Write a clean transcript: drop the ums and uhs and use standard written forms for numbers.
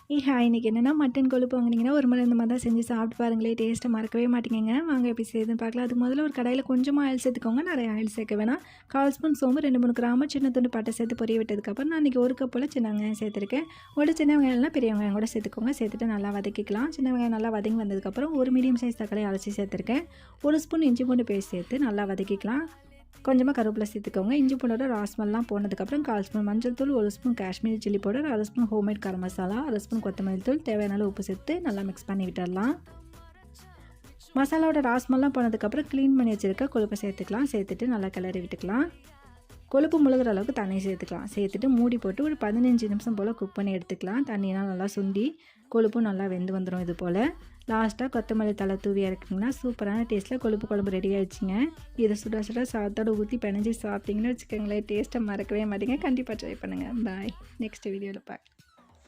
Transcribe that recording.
இன்றைக்கி என்னென்னா மட்டன் கொழுப்பு வாங்கினீங்கன்னா ஒரு முறை இந்த மாதிரி தான் செஞ்சு சாப்பிட்டு பாருங்களேன். டேஸ்ட்டை மறக்கவே மாட்டீங்க. வாங்க எப்படி செய்யுதுன்னு பார்க்கலாம். அதுக்கு முதல்ல ஒரு கடாயில் கொஞ்சமாக ஆயில் சேர்த்துக்கோங்க. நிறைய ஆயில் சேர்க்க வேணாம். 1/4 ஸ்பூன் சோம்பு, 2-3 கிராமு சின்ன துண்டு பட்டை சேர்த்து பொரிய விட்டதுக்கப்புறம் நான் இன்றைக்கி 1 கப் போல் சின்ன வெங்காயம் சேர்த்துருக்கேன். ஒரு சின்ன வெங்காயம்னா பெரிய வெங்காயம் கூட சேர்த்துக்கோங்க. சேர்த்துட்டு நல்லா வதக்கிக்கலாம். சின்ன வெங்காயம் நல்லா வதங்கி வந்ததுக்கப்புறம் ஒரு மீடியம் சைஸ் தக்காளி அரைச்சி சேர்த்துருக்கேன். 1 ஸ்பூன் இஞ்சி பூண்டு பேஸ்ட் சேர்த்து நல்லா வதக்கிக்கலாம். கொஞ்சமாக கருவேப்பிலை சேர்த்துக்கோங்க. இஞ்சி பூண்டோட ராஸ்மெல்லாம் போனதுக்கப்புறம் 1/4 ஸ்பூன் மஞ்சள் தூள், 1 spoon Kashmiri chilli powder, 1/2 spoon homemade garam masala, 1/2 spoon கொத்தமல்லி தூள், தேவையான அளவு உப்பு சேர்த்து நல்லா மிக்ஸ் பண்ணி விட்டுடலாம். மசாலாவோட ராஸ்மெல்லாம் போனதுக்கப்புறம் க்ளீன் பண்ணி வச்சுருக்க கொழுப்பை சேர்த்துக்கலாம். சேர்த்துட்டு நல்லா கிளறி விட்டுக்கலாம். கொழுப்பு முழுகிற அளவுக்கு தண்ணி சேர்த்துக்கலாம். சேர்த்துட்டு மூடி போட்டு ஒரு 15 நிமிஷம் போல் குக் பண்ணி எடுத்துக்கலாம். தண்ணியெலாம் நல்லா சுண்டி கொழுப்பும் நல்லா வெந்து வந்துடும். இது போல் லாஸ்ட்டாக கொத்தமல்லி தலை தூவி இறக்குனிங்கன்னா சூப்பரான டேஸ்ட்டில் கொழுப்பு குழம்பு ரெடி ஆகிடுச்சிங்க. இதை சுட சுட சாதத்தோடு ஊற்றி பிணைஞ்சி சாப்பிட்டிங்கன்னு வச்சுக்கோங்களேன், டேஸ்ட்டை மறக்கவே மாட்டீங்க. கண்டிப்பாக ட்ரை பண்ணுங்கள். பாய். நெக்ஸ்ட் வீடியோவில் பார்க்கலாம்.